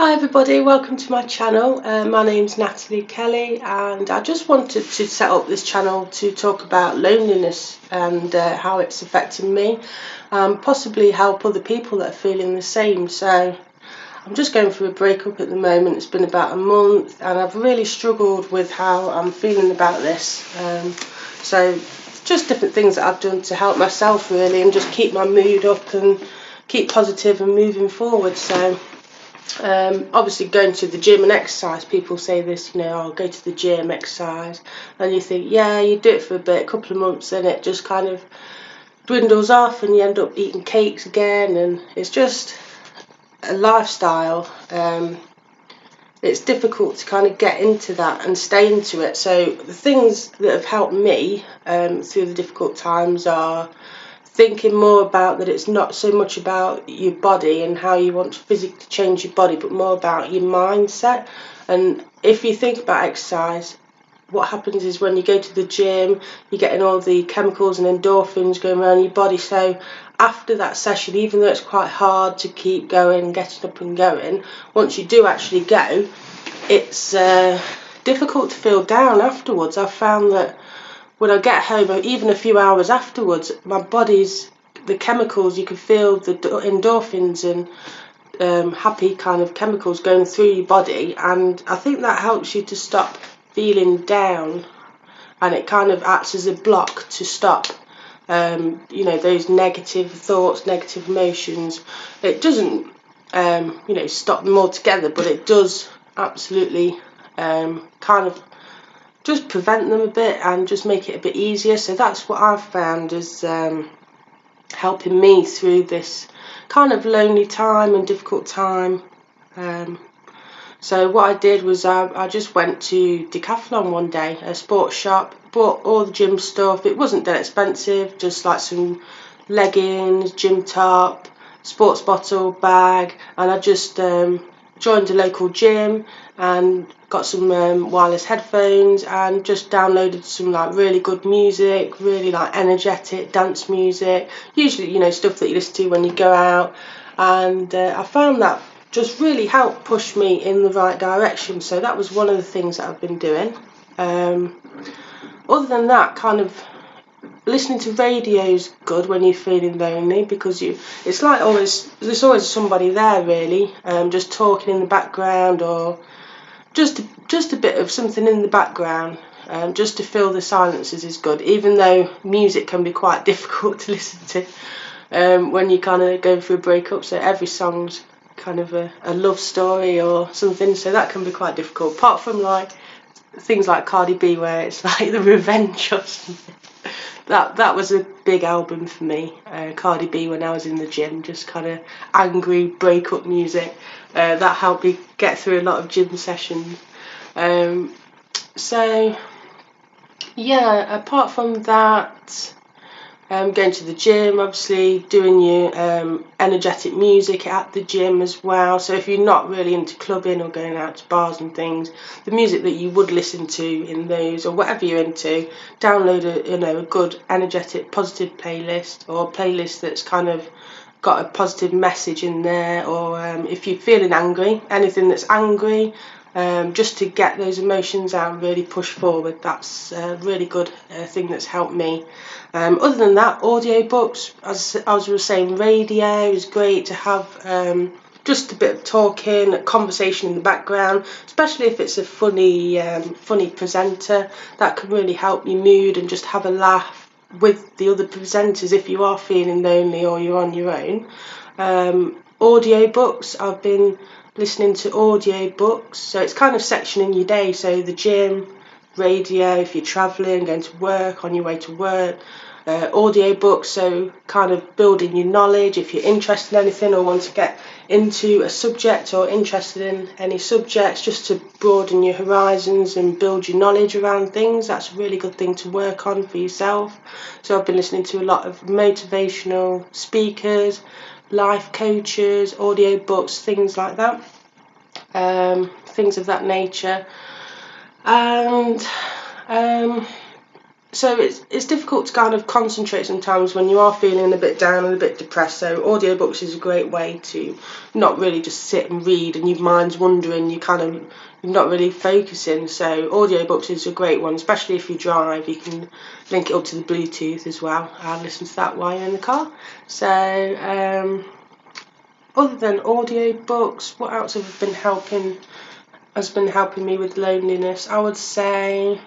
Hi everybody, welcome to my channel. My name's Natalie Kelly and I just wanted to set up this channel to talk about loneliness and how it's affecting me, possibly help other people that are feeling the same. So I'm just going through a breakup at the moment. It's been about a month and I've really struggled with how I'm feeling about this. So just different things that I've done to help myself really and just keep my mood up and keep positive and moving forward. So obviously going to the gym and exercise, people say this, I'll go to the gym, exercise, and you think, yeah, you do it for a bit, a couple of months, then it just kind of dwindles off and you end up eating cakes again, and it's just a lifestyle. It's difficult to kind of get into that and stay into it. So the things that have helped me through the difficult times are thinking more about that it's not so much about your body and how you want to physically change your body, but more about your mindset. And if you think about exercise, what happens is when you go to the gym, you're getting all the chemicals and endorphins going around your body. So after that session, even though it's quite hard to keep going, getting up and going, once you do actually go, it's difficult to feel down afterwards. I've found that when I get home, or even a few hours afterwards, my body's, the chemicals, you can feel the endorphins and happy kind of chemicals going through your body, and I think that helps you to stop feeling down, and it kind of acts as a block to stop those negative thoughts, negative emotions. It doesn't stop them altogether, but it does absolutely kind of just prevent them a bit and just make it a bit easier. So that's what I've found is helping me through this kind of lonely time and difficult time. So what I did was I just went to Decathlon one day, a sports shop, bought all the gym stuff. It wasn't that expensive, just like some leggings, gym top, sports bottle, bag, and I just joined a local gym and got some wireless headphones and just downloaded some like really good music, really like energetic dance music, usually stuff that you listen to when you go out, and I found that just really helped push me in the right direction. So that was one of the things that I've been doing. Other than that, kind of listening to radio is good when you're feeling lonely, because it's like there's always somebody there really, just talking in the background, or just a bit of something in the background, just to fill the silences is good, even though music can be quite difficult to listen to when you kind of go through a breakup. So every song's kind of a love story or something, so that can be quite difficult, apart from like things like Cardi B where it's like the revenge or something. That was a big album for me, Cardi B, when I was in the gym, just kind of angry breakup music. That helped me get through a lot of gym sessions. So yeah, apart from that, going to the gym, obviously doing your energetic music at the gym as well. So if you're not really into clubbing or going out to bars and things, the music that you would listen to in those, or whatever you're into, download a good energetic positive playlist, or a playlist that's kind of got a positive message in there. Or if you're feeling angry, anything that's angry, just to get those emotions out and really push forward. That's a really good thing that's helped me. Other than that, audiobooks, as I was saying, radio is great to have, just a bit of talking, a conversation in the background, especially if it's a funny presenter. That can really help your mood, and just have a laugh with the other presenters if you are feeling lonely or you're on your own. Audiobooks, I've been listening to audiobooks, so it's kind of sectioning your day. So the gym, radio if you're travelling, going to work, on your way to work, audiobooks, so kind of building your knowledge if you're interested in anything or want to get into a subject or interested in any subjects, just to broaden your horizons and build your knowledge around things. That's a really good thing to work on for yourself. So I've been listening to a lot of motivational speakers, life coaches, audiobooks, things like that, things of that nature. And So it's difficult to kind of concentrate sometimes when you are feeling a bit down and a bit depressed. So audiobooks is a great way to not really just sit and read and your mind's wandering, you're not really focusing. So audiobooks is a great one, especially if you drive. You can link it up to the Bluetooth as well and listen to that while you're in the car. So other than audiobooks, what else has been helping me with loneliness? I would say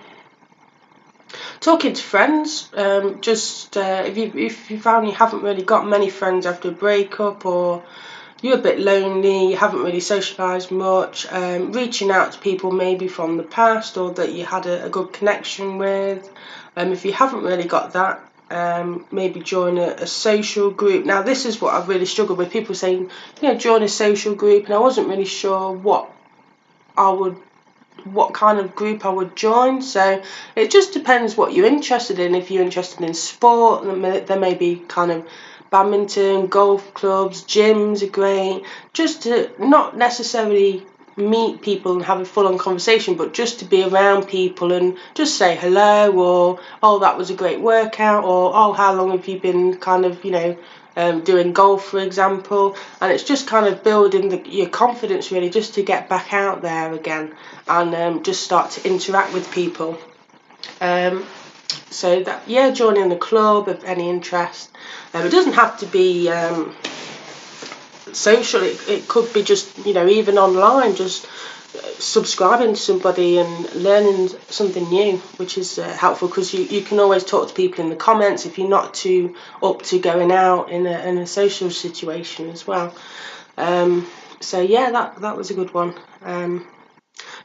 talking to friends. If you found you haven't really got many friends after a breakup, or you're a bit lonely, you haven't really socialised much, reaching out to people maybe from the past or that you had a good connection with. If you haven't really got that, maybe join a social group. Now this is what I've really struggled with, people saying, join a social group, and I wasn't really sure what kind of group I would join. So it just depends what you're interested in. If you're interested in sport, there may be kind of badminton, golf clubs, gyms are great, just to not necessarily meet people and have a full-on conversation, but just to be around people and just say hello, or oh, that was a great workout, or oh, how long have you been kind of doing golf, for example. And it's just kind of building your confidence, really, just to get back out there again and just start to interact with people. So that, yeah, joining the club of any interest. It doesn't have to be social. It could be just even online, just subscribing to somebody and learning something new, which is helpful, because you can always talk to people in the comments if you're not too up to going out in a social situation as well. So yeah, that was a good one.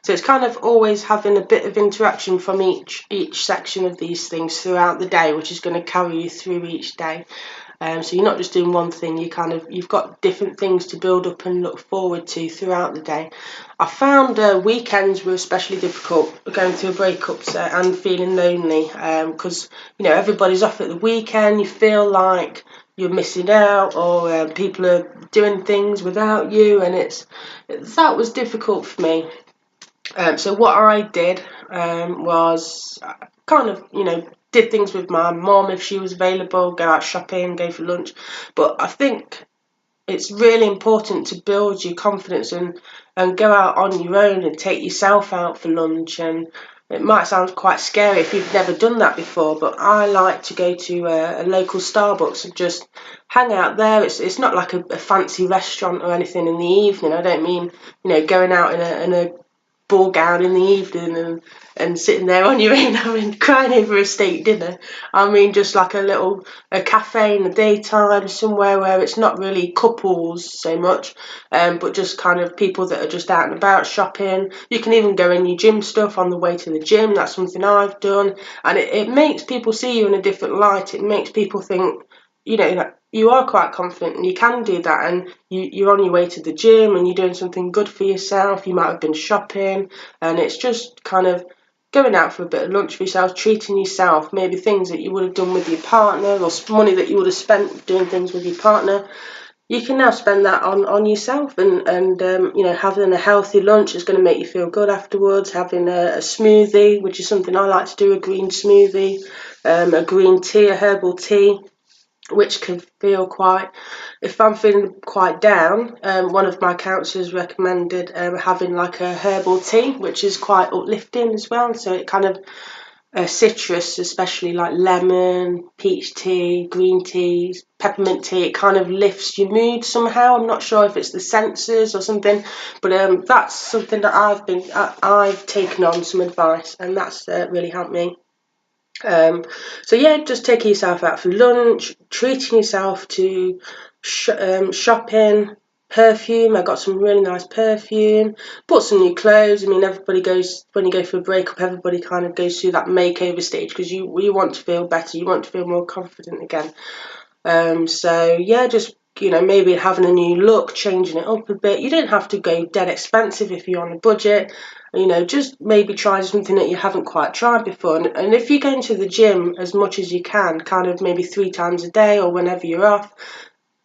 So it's kind of always having a bit of interaction from each section of these things throughout the day, which is going to carry you through each day. So you're not just doing one thing, you've got different things to build up and look forward to throughout the day. I found weekends were especially difficult, going through breakups and feeling lonely, because everybody's off at the weekend. You feel like you're missing out, or people are doing things without you, and that was difficult for me. So what I did was kind of, did things with my mom if she was available, go out shopping, go for lunch. But I think it's really important to build your confidence and go out on your own and take yourself out for lunch. And it might sound quite scary if you've never done that before, but I like to go to a local Starbucks and just hang out there. It's not like a fancy restaurant or anything in the evening. I don't mean, going out in a ball gown in the evening and sitting there on your own crying over a steak dinner. I mean just like a cafe in the daytime, somewhere where it's not really couples so much, but just kind of people that are just out and about shopping. You can even go in your gym stuff on the way to the gym. That's something I've done, and it makes people see you in a different light. It makes people think, that you are quite confident and you can do that, and you're on your way to the gym and you're doing something good for yourself. You might have been shopping, and it's just kind of going out for a bit of lunch for yourself, treating yourself, maybe things that you would have done with your partner, or money that you would have spent doing things with your partner. You can now spend that on yourself, and having a healthy lunch is going to make you feel good afterwards. Having a smoothie, which is something I like to do, a green smoothie, a green tea, a herbal tea, which can feel if I'm feeling quite down, one of my counsellors recommended having like a herbal tea, which is quite uplifting as well. So it kind of citrus, especially like lemon, peach tea, green teas, peppermint tea, it kind of lifts your mood somehow. I'm not sure if it's the senses or something, but that's something that I've taken on some advice, and that's really helped me. So yeah, just taking yourself out for lunch, treating yourself to shopping, perfume. I got some really nice perfume, bought some new clothes. I mean, everybody goes, when you go for a breakup, everybody kind of goes through that makeover stage, because you want to feel better, you want to feel more confident again. So yeah, just maybe having a new look, changing it up a bit. You don't have to go dead expensive if you're on a budget. Just maybe try something that you haven't quite tried before. And if you're going to the gym as much as you can, kind of maybe 3 times a day or whenever you're off,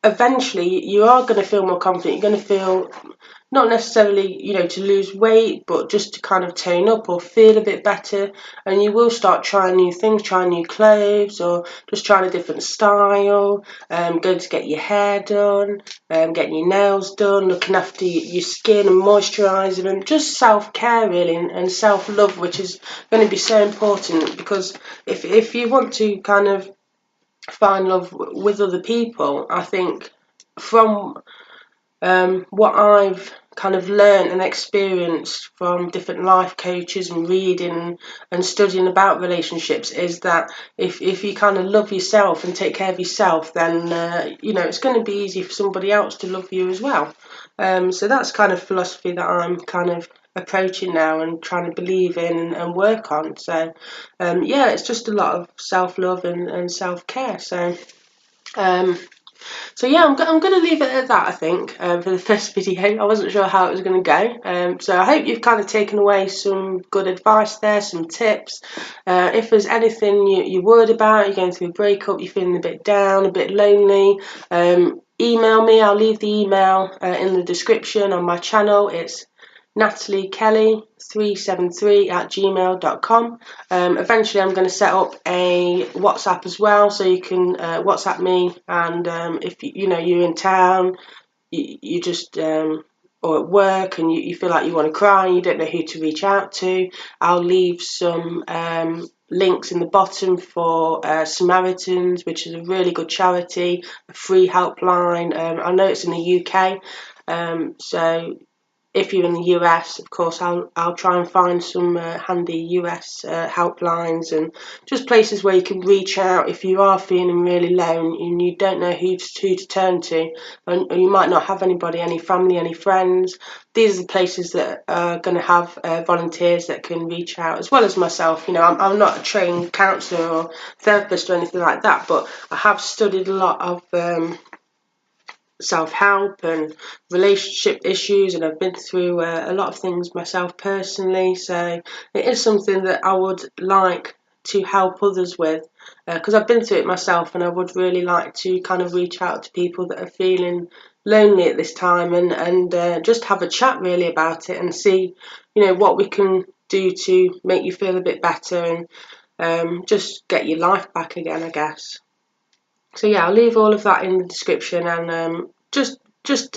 eventually you are going to feel more confident. You're going to feel not necessarily, to lose weight, but just to kind of tone up or feel a bit better. And you will start trying new things, trying new clothes, or just trying a different style, going to get your hair done, getting your nails done, looking after your skin and moisturising, and just self-care really, and self-love, which is going to be so important, because if you want to kind of find love with other people, I think from what I've kind of learned and experienced from different life coaches and reading and studying about relationships is that if you kind of love yourself and take care of yourself, then it's going to be easy for somebody else to love you as well. So that's kind of philosophy that I'm kind of approaching now and trying to believe in and work on. So it's just a lot of self-love and self-care. Um, I'm going to leave it at that, I think, for the first video. I wasn't sure how it was going to go. So I hope you've kind of taken away some good advice there, some tips. If there's anything you're worried about, you're going through a breakup, you're feeling a bit down, a bit lonely, email me. I'll leave the email in the description on my channel. It's nataliekelly373@gmail.com. Eventually I'm going to set up a WhatsApp as well, so you can WhatsApp me, and if you're in town, you just or at work, and you feel like you want to cry and you don't know who to reach out to, I'll leave some links in the bottom for Samairtans, which is a really good charity, a free helpline. I know it's in the UK, so if you're in the US, of course, I'll try and find some handy US helplines, and just places where you can reach out if you are feeling really low and you don't know who to turn to, and you might not have anybody, any family, any friends. These are the places that are going to have volunteers that can reach out, as well as myself. I'm not a trained counsellor or therapist or anything like that, but I have studied a lot of self-help and relationship issues, and I've been through a lot of things myself personally, so it is something that I would like to help others with, because I've been through it myself, and I would really like to kind of reach out to people that are feeling lonely at this time, and just have a chat really about it and see what we can do to make you feel a bit better, and just get your life back again, I guess. So I'll leave all of that in the description, and just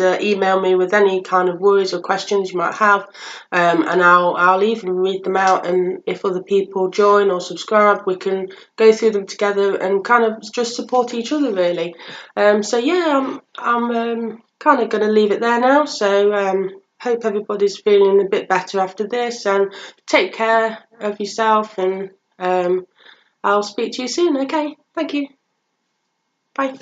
email me with any kind of worries or questions you might have, and I'll even read them out. And if other people join or subscribe, we can go through them together and kind of just support each other really. I'm kind of going to leave it there now. So hope everybody's feeling a bit better after this, and take care of yourself, and I'll speak to you soon. Okay, thank you. Bye.